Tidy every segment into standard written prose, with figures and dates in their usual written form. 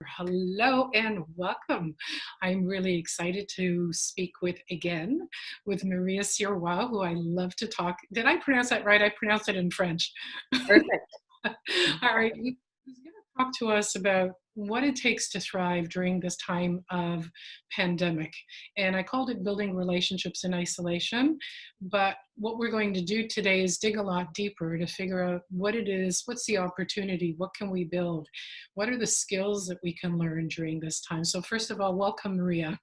Hello and welcome. I'm really excited to speak with Maria Sirois, who I love to talk. Did I pronounce that right? I pronounced it in French. Perfect. All right. Who's going to talk to us about what it takes to thrive during this time of pandemic. And I called it Building Relationships in Isolation. But what we're going to do today is dig a lot deeper to figure out what it is, what's the opportunity, what can we build, what are the skills that we can learn during this time. So first of all, welcome, Maria.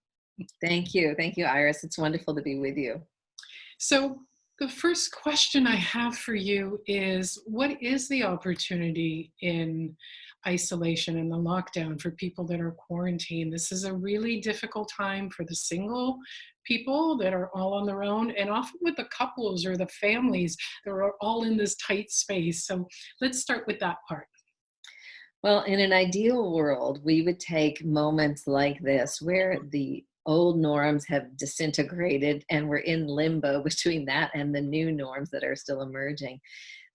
Thank you. Thank you, Iris. It's wonderful to be with you. So the first question I have for you is, what is the opportunity in isolation and the lockdown for people that are quarantined? This is a really difficult time for the single people that are all on their own, and often with the couples or the families that are all in this tight space. So let's start with that part. Well, in an ideal world, we would take moments like this where the old norms have disintegrated and we're in limbo between that and the new norms that are still emerging.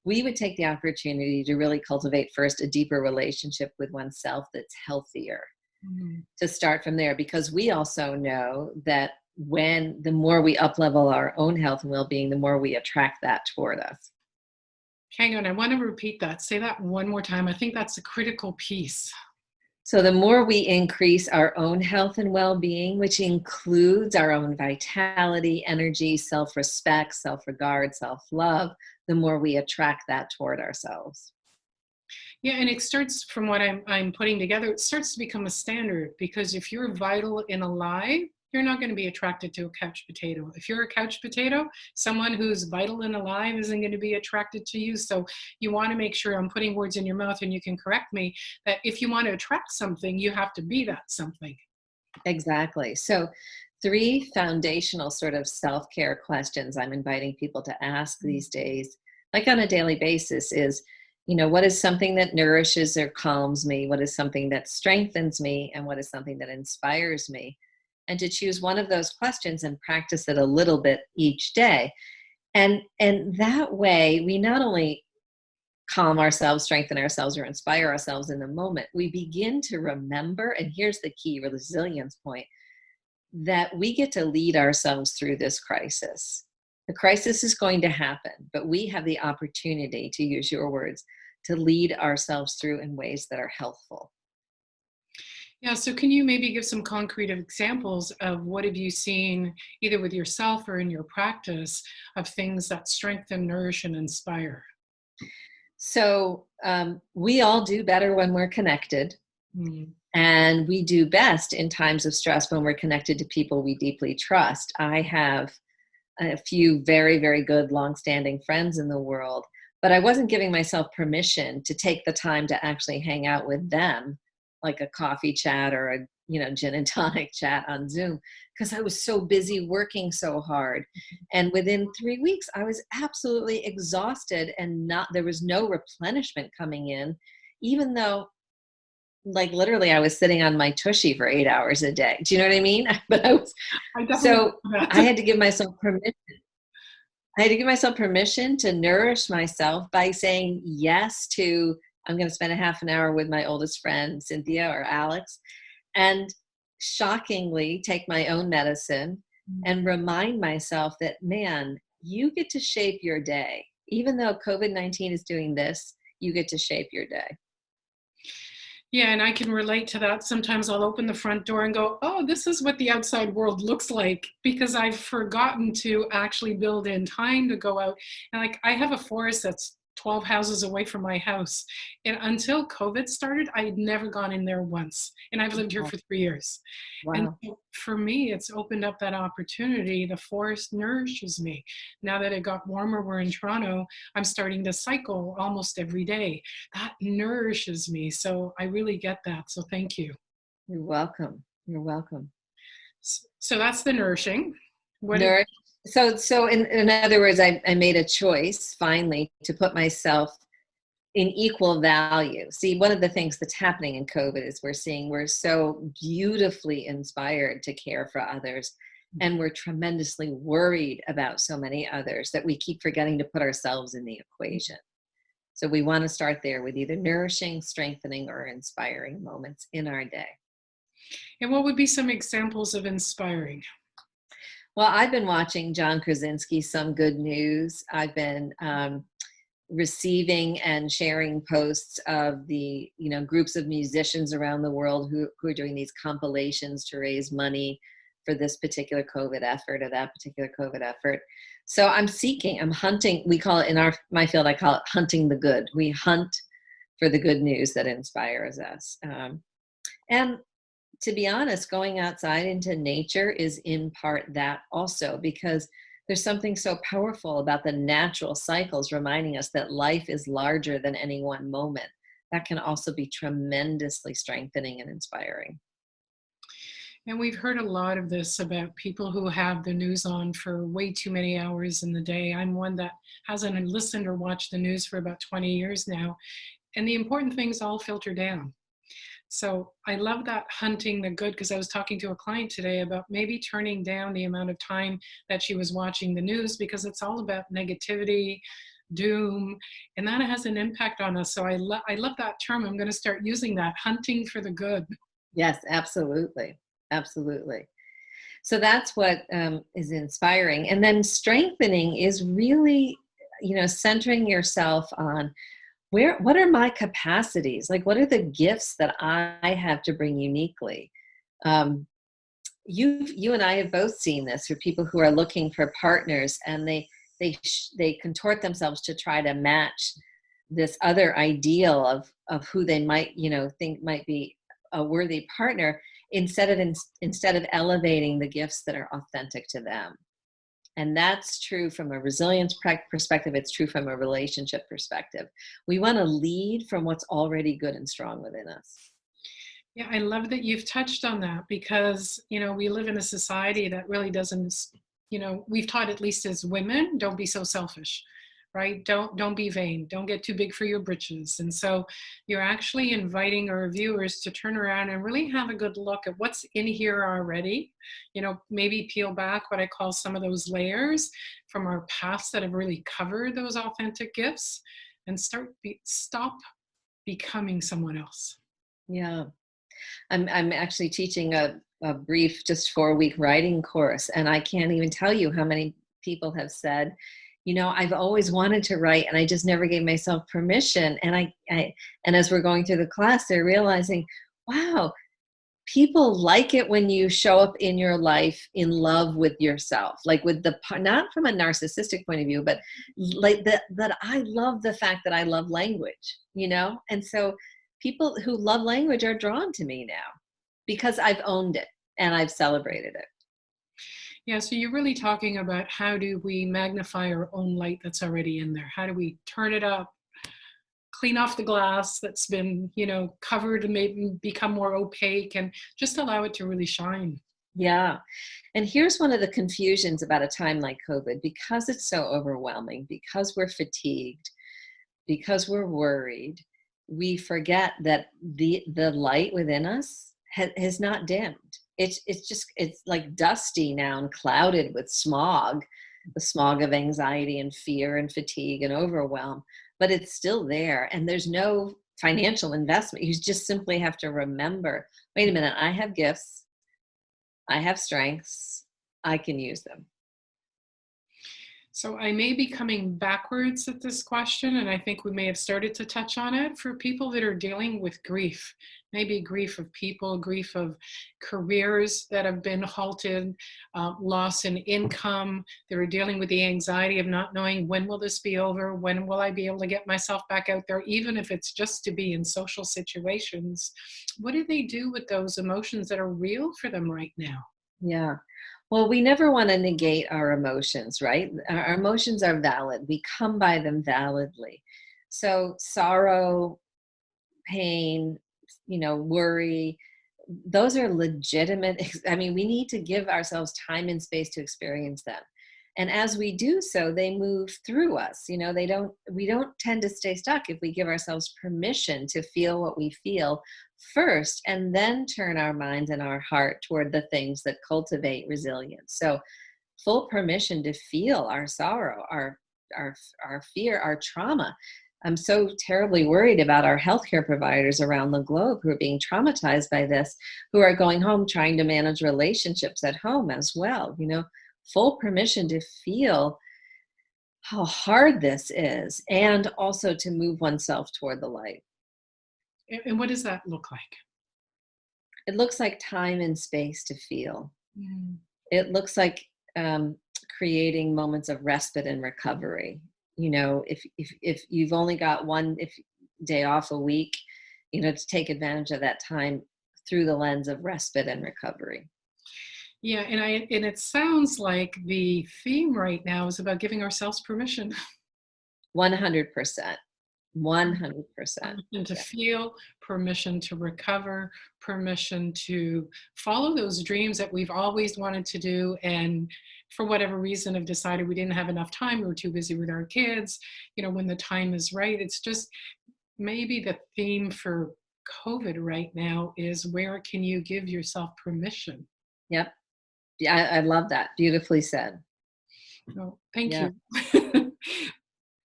We would take the opportunity to really cultivate first a deeper relationship with oneself that's healthier, Mhm. to start from there, because we also know that when the more we uplevel our own health and well-being, the more we attract that toward us. Hang on, I want to repeat that. Say that one more time. I think that's a critical piece. So the more we increase our own health and well-being, which includes our own vitality, energy, self-respect, self-regard, self-love, the more we attract that toward ourselves. Yeah, and it starts from what I'm putting together. It starts to become a standard because if you're vital and alive, you're not going to be attracted to a couch potato. If you're a couch potato, someone who's vital and alive isn't going to be attracted to you. So you want to make sure, I'm putting words in your mouth and you can correct me, that if you want to attract something, you have to be that something. Exactly. So 3 foundational sort of self-care questions I'm inviting people to ask these days, like on a daily basis, is, what is something that nourishes or calms me? What is something that strengthens me? And what is something that inspires me? And to choose one of those questions and practice it a little bit each day. And that way we not only calm ourselves, strengthen ourselves, or inspire ourselves in the moment, we begin to remember, and here's the key resilience point, that we get to lead ourselves through this crisis. The crisis is going to happen, but we have the opportunity, to use your words, to lead ourselves through in ways that are healthful. Yeah, so can you maybe give some concrete examples of what have you seen either with yourself or in your practice of things that strengthen, nourish, and inspire? So we all do better when we're connected, Mm. and we do best in times of stress when we're connected to people we deeply trust. I have a few very, very good longstanding friends in the world, but I wasn't giving myself permission to take the time to actually hang out with them, like a coffee chat or a gin and tonic chat on Zoom, because I was so busy working so hard. And within 3 weeks, I was absolutely exhausted, and there was no replenishment coming in, even though, like, literally I was sitting on my tushy for 8 hours a day. Do you know what I mean? But I definitely so know I that. had to give myself permission. I had to give myself permission to nourish myself by saying yes to, I'm going to spend a half an hour with my oldest friend, Cynthia or Alex, and shockingly take my own medicine and remind myself that, man, you get to shape your day. Even though COVID-19 is doing this, you get to shape your day. Yeah, and I can relate to that. Sometimes I'll open the front door and go, oh, this is what the outside world looks like, because I've forgotten to actually build in time to go out. And like, I have a forest that's 12 houses away from my house. And until COVID started, I had never gone in there once. And I've lived here Wow. for 3 years. And Wow. so for me, it's opened up that opportunity. The forest nourishes me. Now that it got warmer, we're in Toronto, I'm starting to cycle almost every day. That nourishes me. So I really get that. So thank you. You're welcome. You're welcome. So that's the nourishing. What is, Nourish. So in other words, I made a choice finally to put myself in equal value. See, one of the things that's happening in COVID is we're so beautifully inspired to care for others, and we're tremendously worried about so many others that we keep forgetting to put ourselves in the equation. So we want to start there with either nourishing, strengthening, or inspiring moments in our day. And what would be some examples of inspiring? Well, I've been watching John Krasinski's Some Good News. I've been receiving and sharing posts of the groups of musicians around the world who are doing these compilations to raise money for this particular COVID effort or that particular COVID effort. So I'm hunting. We call it in my field, I call it hunting the good. We hunt for the good news that inspires us. And to be honest, going outside into nature is in part that also, because there's something so powerful about the natural cycles reminding us that life is larger than any one moment. That can also be tremendously strengthening and inspiring. And we've heard a lot of this about people who have the news on for way too many hours in the day. I'm one that hasn't listened or watched the news for about 20 years now. And the important things all filter down. So I love that hunting the good, because I was talking to a client today about maybe turning down the amount of time that she was watching the news, because it's all about negativity, doom, and that has an impact on us. So I love that term. I'm going to start using that, hunting for the good. Yes, absolutely. Absolutely. So that's what is inspiring. And then strengthening is really, centering yourself on what are my capacities? Like, what are the gifts that I have to bring uniquely? Um, you and I have both seen this for people who are looking for partners, and they contort themselves to try to match this other ideal of who they might think might be a worthy partner, instead of elevating the gifts that are authentic to them. And that's true from a resilience perspective. It's true from a relationship perspective. We want to lead from what's already good and strong within us. Yeah, I love that you've touched on that, because, we live in a society that really doesn't, we've taught, at least as women, don't be so selfish, right? Don't be vain. Don't get too big for your britches. And so you're actually inviting our viewers to turn around and really have a good look at what's in here already. Maybe peel back what I call some of those layers from our past that have really covered those authentic gifts, and stop becoming someone else. Yeah. I'm actually teaching a brief, just 4-week writing course, and I can't even tell you how many people have said, I've always wanted to write, and I just never gave myself permission. And and as we're going through the class, they're realizing, wow, people like it when you show up in your life in love with yourself, like with not from a narcissistic point of view, but like that I love the fact that I love language, and so people who love language are drawn to me now because I've owned it and I've celebrated it. Yeah, so you're really talking about how do we magnify our own light that's already in there? How do we turn it up, clean off the glass that's been, covered and maybe become more opaque, and just allow it to really shine? Yeah. And here's one of the confusions about a time like COVID: because it's so overwhelming, because we're fatigued, because we're worried, we forget that the light within us has not dimmed. It's like dusty now and clouded with smog, the smog of anxiety and fear and fatigue and overwhelm, but it's still there, and there's no financial investment. You just simply have to remember, wait a minute, I have gifts, I have strengths, I can use them. So I may be coming backwards at this question, and I think we may have started to touch on it. For people that are dealing with grief, maybe grief of people, grief of careers that have been halted, loss in income, that are dealing with the anxiety of not knowing, when will this be over? When will I be able to get myself back out there, even if it's just to be in social situations? What do they do with those emotions that are real for them right now? Yeah. Well, we never want to negate our emotions, right? Our emotions are valid. We come by them validly. So sorrow, pain, worry, those are legitimate. I mean, we need to give ourselves time and space to experience them. And as we do so, they move through us. We don't tend to stay stuck if we give ourselves permission to feel what we feel first, and then turn our minds and our heart toward the things that cultivate resilience. So full permission to feel our sorrow, our fear, our trauma. I'm so terribly worried about our healthcare providers around the globe who are being traumatized by this, who are going home trying to manage relationships at home as well. Full permission to feel how hard this is and also to move oneself toward the light. And what does that look like? It looks like time and space to feel. Mm. It looks like creating moments of respite and recovery. If you've only got one day off a week, to take advantage of that time through the lens of respite and recovery. Yeah, and it sounds like the theme right now is about giving ourselves permission. 100%. 100%. Permission to Yeah. feel, permission to recover, permission to follow those dreams that we've always wanted to do, and for whatever reason have decided we didn't have enough time, we were too busy with our kids. When the time is right, it's just maybe the theme for COVID right now is, where can you give yourself permission? Yep. Yeah, I love that. Beautifully said. Oh, thank Yeah. you.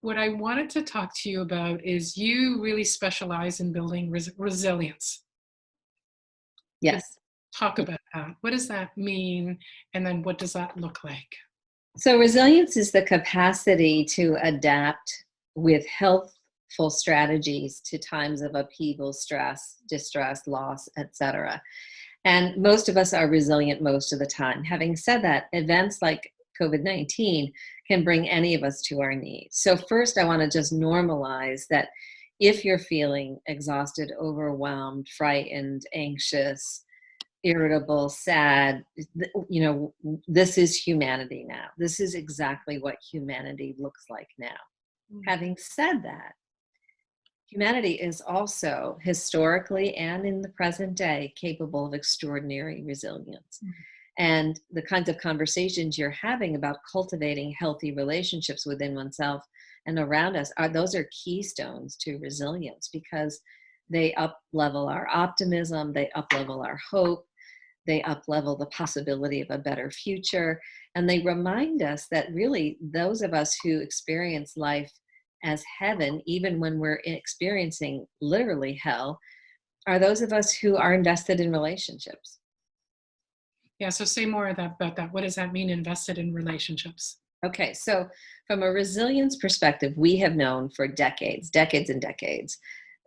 What I wanted to talk to you about is, you really specialize in building resilience. Could Yes. you talk about that? What does that mean? And then what does that look like? So resilience is the capacity to adapt with healthful strategies to times of upheaval, stress, distress, loss, etc. And most of us are resilient most of the time. Having said that, events like COVID-19 can bring any of us to our knees. So first, I want to just normalize that if you're feeling exhausted, overwhelmed, frightened, anxious, irritable, sad, this is humanity now. This is exactly what humanity looks like now. Mm. Having said that, humanity is also historically and in the present day capable of extraordinary resilience. Mm. And the kinds of conversations you're having about cultivating healthy relationships within oneself and around us, those are keystones to resilience, because they up level our optimism, they up level our hope, they up level the possibility of a better future, and they remind us that really those of us who experience life as heaven, even when we're experiencing literally hell, are those of us who are invested in relationships. Yeah, so say more about that. What does that mean, invested in relationships? Okay, so from a resilience perspective, we have known for decades, decades and decades,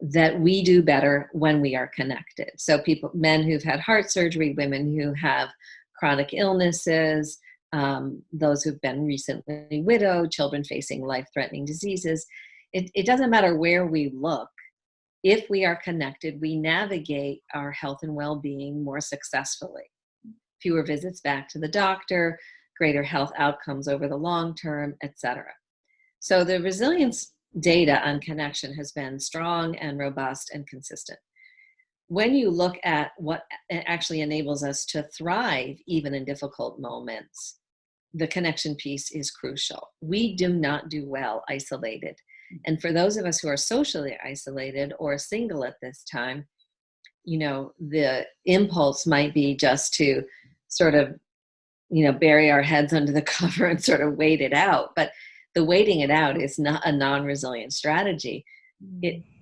that we do better when we are connected. So men who've had heart surgery, women who have chronic illnesses, those who've been recently widowed, children facing life-threatening diseases. It doesn't matter where we look. If we are connected, we navigate our health and well-being more successfully. Fewer visits back to the doctor, greater health outcomes over the long term, etc. So the resilience data on connection has been strong and robust and consistent. When you look at what actually enables us to thrive even in difficult moments, the connection piece is crucial. We do not do well isolated. And for those of us who are socially isolated or single at this time, the impulse might be just to sort of, bury our heads under the cover and sort of wait it out. But the waiting it out is not a non-resilient strategy.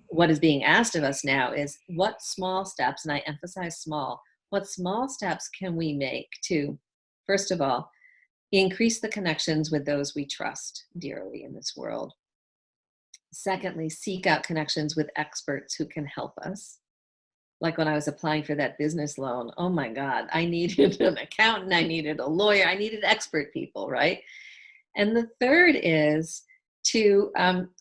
What is being asked of us now is, what small steps, and I emphasize small, what small steps can we make to, first of all, increase the connections with those we trust dearly in this world. Secondly, seek out connections with experts who can help us. Like when I was applying for that business loan, oh my God, I needed an accountant, I needed a lawyer, I needed expert people, right? And the third is to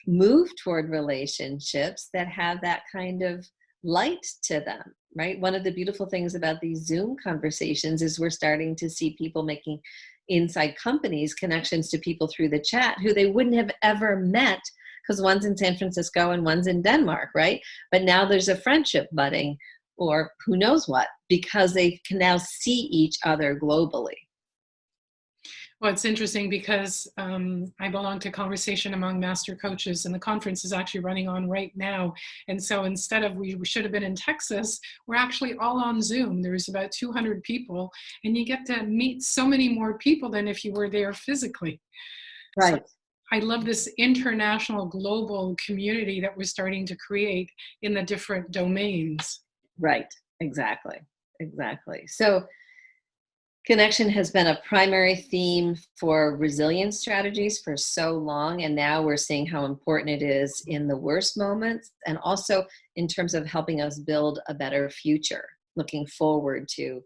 move toward relationships that have that kind of light to them, right? One of the beautiful things about these Zoom conversations is we're starting to see people making inside companies connections to people through the chat who they wouldn't have ever met, because one's in San Francisco and one's in Denmark, right? But now there's a friendship budding, or who knows what, because they can now see each other globally. Well, it's interesting because I belong to Conversation Among Master Coaches, and the conference is actually running on right now. And so instead of we should have been in Texas, we're actually all on Zoom. There's about 200 people, and you get to meet so many more people than if you were there physically. Right. So I love this international global community that we're starting to create in the different domains. Right. Exactly. Exactly. So connection has been a primary theme for resilience strategies for so long. And now we're seeing how important it is in the worst moments and also in terms of helping us build a better future, looking forward to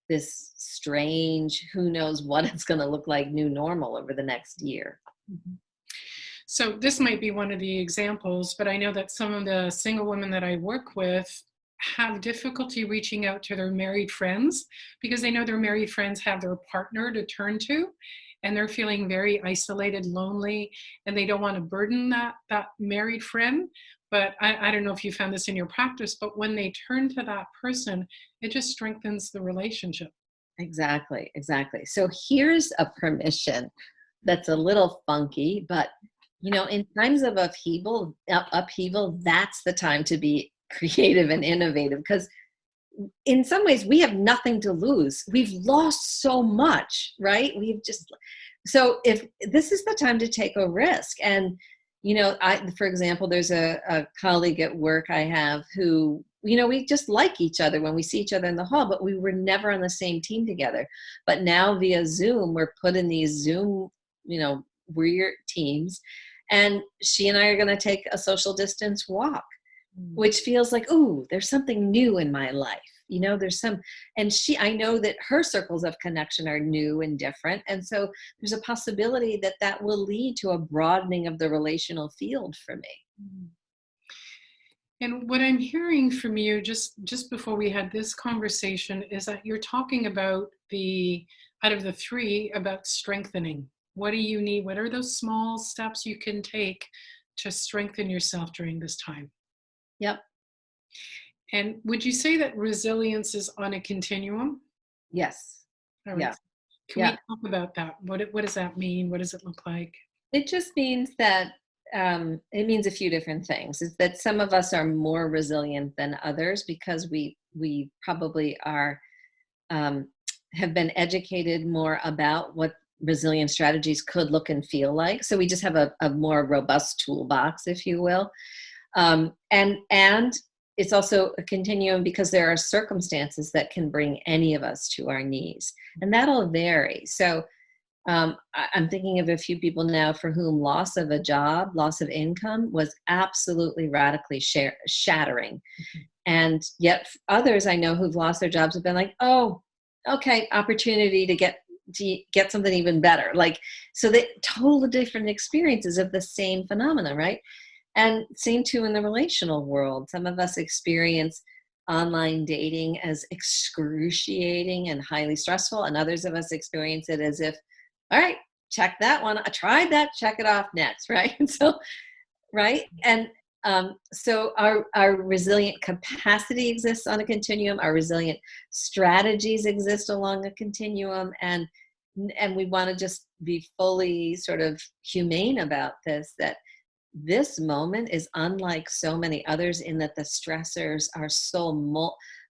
this strange, who knows what it's going to look like new normal over the next year. Mhm. So this might be one of the examples, but I know that some of the single women that I work with have difficulty reaching out to their married friends because they know their married friends have their partner to turn to, and they're feeling very isolated, lonely, and they don't want to burden that married friend. But I don't know if you found this in your practice, but when they turn to that person, it just strengthens the relationship. Exactly, exactly. So here's a permission that's a little funky, but in times of upheaval, that's the time to be creative and innovative because in some ways we have nothing to lose. We've lost so much, right? So if this is the time to take a risk. And for example, there's a colleague at work I have who, we just like each other when we see each other in the hall, but we were never on the same team together. But now via Zoom, we're put in these Zoom, weird teams, and she and I are going to take a social distance walk, Mm. which feels like, ooh, there's something new in my life. There's some, and I know that her circles of connection are new and different. And so there's a possibility that that will lead to a broadening of the relational field for me. Mm. And what I'm hearing from you just before we had this conversation is that you're talking about the out of the three about strengthening. What do you need? What are those small steps you can take to strengthen yourself during this time? Yep. And would you say that resilience is on a continuum? Yes. All right. Yeah. Can we Yeah. talk about that? What does that mean? What does it look like? It just means that it means a few different things. Is that some of us are more resilient than others because we probably are um, have been educated more about what resilient strategies could look and feel like. So we just have a more robust toolbox, if you will. And it's also a continuum because there are circumstances that can bring any of us to our knees, and that'll vary. So I'm thinking of a few people now for whom loss of a job, loss of income was absolutely radically shattering. And yet others I know who've lost their jobs have been like, oh, okay, opportunity to get something even better. Like, so they totally different experiences of the same phenomena, right? And same too in the relational world. Some of us experience online dating as excruciating and highly stressful, and others of us experience it as if, all right, check that one. I tried that, check it off next, right? So, right? And so our resilient capacity exists on a continuum. Our resilient strategies exist along a continuum, and we want to just be fully sort of humane about this. That this moment is unlike so many others in that the stressors are so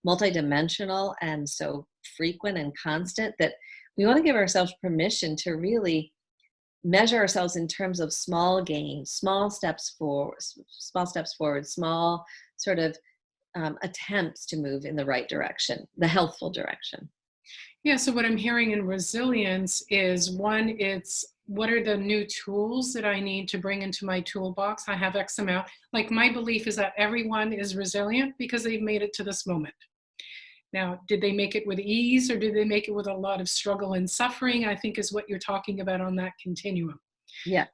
multidimensional and so frequent and constant that we want to give ourselves permission to really measure ourselves in terms of small gains, small steps forward, small sort of attempts to move in the right direction, the healthful direction. Yeah, so what I'm hearing in resilience is one, it's what are the new tools that I need to bring into my toolbox? I have X amount. Like my belief is that everyone is resilient because they've made it to this moment. Now, did they make it with ease or did they make it with a lot of struggle and suffering? I think is what you're talking about on that continuum. Yeah.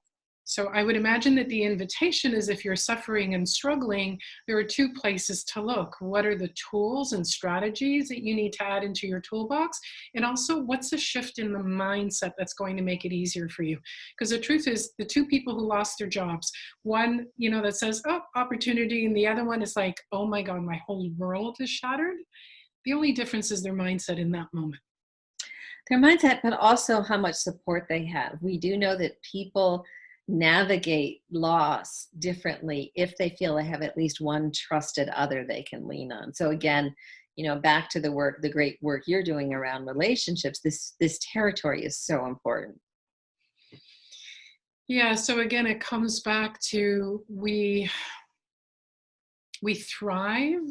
So I would imagine that the invitation is if you're suffering and struggling, there are two places to look. What are the tools and strategies that you need to add into your toolbox? And also, what's the shift in the mindset that's going to make it easier for you? Because the truth is, the two people who lost their jobs, one, that says, oh, opportunity, and the other one is like, oh my God, my whole world is shattered. The only difference is their mindset in that moment. Their mindset, but also how much support they have. We do know that people navigate loss differently if they feel they have at least one trusted other they can lean on. So again, back to the great work you're doing around relationships, this territory is so important. Yeah, so again, it comes back to we thrive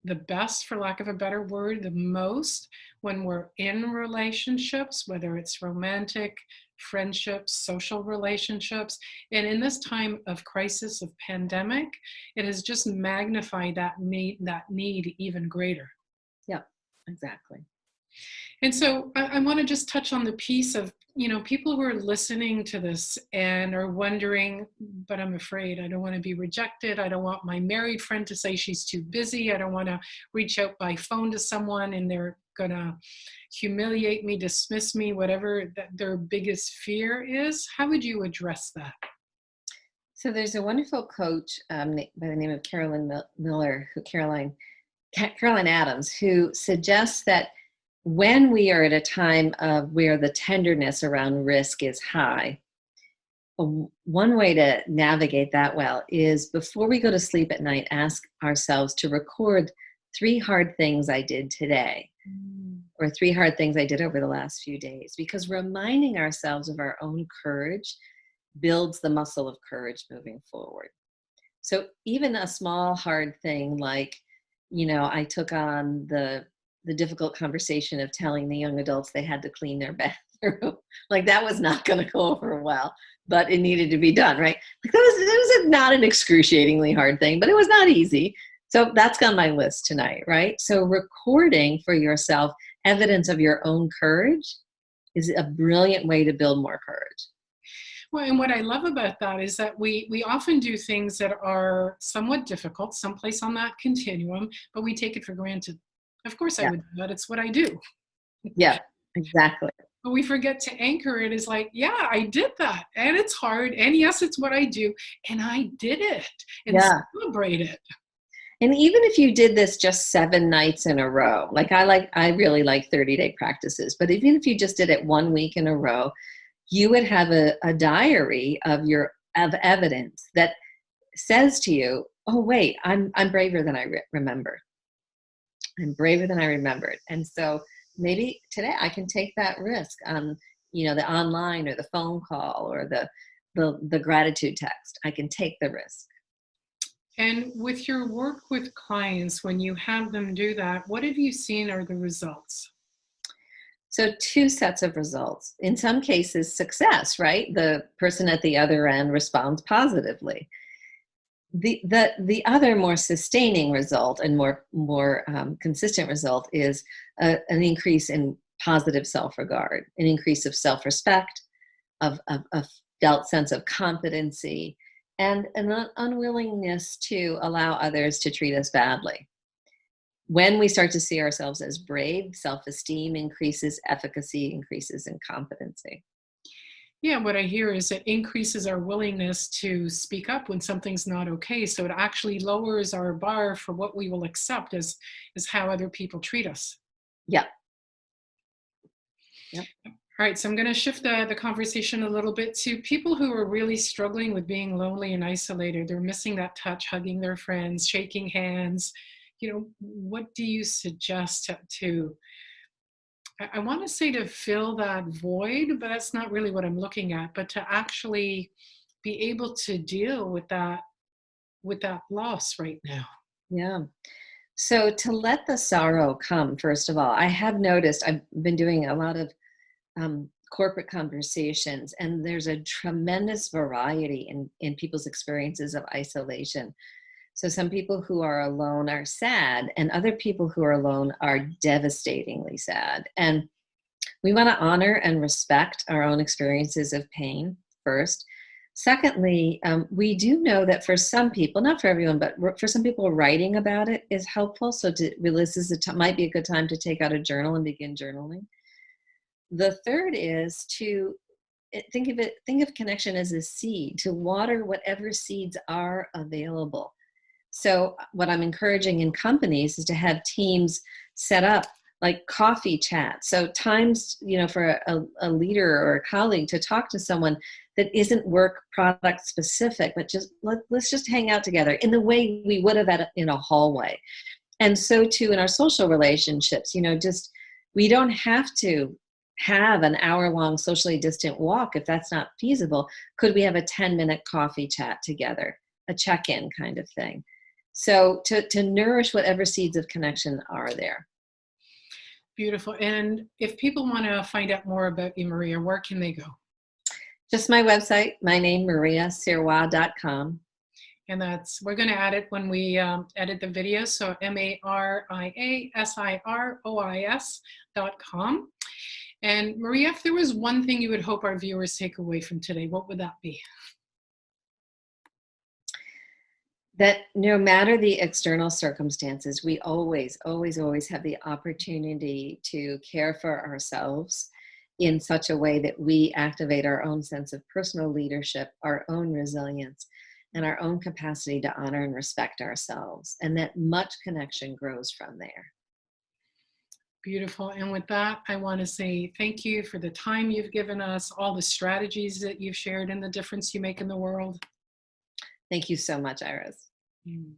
the best, for lack of a better word, the most when we're in relationships, whether it's romantic, friendships, social relationships. And in this time of crisis, of pandemic, it has just magnified that need even greater. Yep, exactly. And so I want to just touch on the piece of, people who are listening to this and are wondering, but I'm afraid I don't want to be rejected. I don't want my married friend to say she's too busy. I don't want to reach out by phone to someone and they're going to humiliate me, dismiss me, whatever that their biggest fear is. How would you address that? So there's a wonderful coach by the name of Caroline Adams, who suggests that when we are at a time of where the tenderness around risk is high, one way to navigate that well is before we go to sleep at night, ask ourselves to record 3 hard things I did today, Mm. or 3 hard things I did over the last few days, because reminding ourselves of our own courage builds the muscle of courage moving forward. So even a small hard thing like, I took on the difficult conversation of telling the young adults they had to clean their bathroom. Like that was not going to go over well, but it needed to be done, right? Like that was not an excruciatingly hard thing, but it was not easy. So that's on my list tonight, right? So recording for yourself evidence of your own courage is a brilliant way to build more courage. Well, and what I love about that is that we often do things that are somewhat difficult, someplace on that continuum, but we take it for granted. Of course I Yeah. would do that. It's what I do. Yeah, exactly. But we forget to anchor it as like, yeah, I did that. And it's hard. And yes, it's what I do. And I did it and Yeah. celebrate it. And even if you did this just 7 nights in a row, I really like 30-day practices, but even if you just did it 1 week in a row, you would have a diary of evidence that says to you, oh wait, I'm braver than I remember. I'm braver than I remembered. And so maybe today I can take that risk on, the online or the phone call or the gratitude text. I can take the risk. And with your work with clients, when you have them do that, what have you seen are the results? So 2 sets of results. In some cases, success, right? The person at the other end responds positively. The other more sustaining result and more consistent result is an increase in positive self-regard, an increase of self-respect, of felt sense of competency, and an unwillingness to allow others to treat us badly. When we start to see ourselves as brave, self-esteem increases, efficacy increases, and competency. Yeah, what I hear is it increases our willingness to speak up when something's not okay. So it actually lowers our bar for what we will accept as how other people treat us. Yep. Yep. All right, so I'm going to shift the conversation a little bit to people who are really struggling with being lonely and isolated. They're missing that touch, hugging their friends, shaking hands. What do you suggest to I want to say to fill that void, but that's not really what I'm looking at, but to actually be able to deal with that loss right now. Yeah. So to let the sorrow come, first of all, I have noticed I've been doing a lot of corporate conversations, and there's a tremendous variety in people's experiences of isolation. So some people who are alone are sad, and other people who are alone are devastatingly sad. And we want to honor and respect our own experiences of pain first. Secondly, we do know that for some people, not for everyone, but for some people, writing about it is helpful. So this might be a good time to take out a journal and begin journaling. The third is to think of connection as a seed, to water whatever seeds are available. So what I'm encouraging in companies is to have teams set up like coffee chat. So times, for a leader or a colleague to talk to someone that isn't work product specific, but just let's just hang out together in the way we would have in a hallway. And so too in our social relationships, just we don't have to have an hour-long socially distant walk if that's not feasible? Could we have a 10-minute coffee chat together, a check-in kind of thing? So to nourish whatever seeds of connection are there. Beautiful. And if people want to find out more about you, Maria, where can they go? Just my website, my name, mariasirois.com. And we're going to add it when we edit the video. So MariaSirois.com. And Maria, if there was one thing you would hope our viewers take away from today, what would that be? That no matter the external circumstances, we always, always, always have the opportunity to care for ourselves in such a way that we activate our own sense of personal leadership, our own resilience, and our own capacity to honor and respect ourselves. And that much connection grows from there. Beautiful. And with that, I want to say thank you for the time you've given us, all the strategies that you've shared, and the difference you make in the world. Thank you so much, Iris. Mm.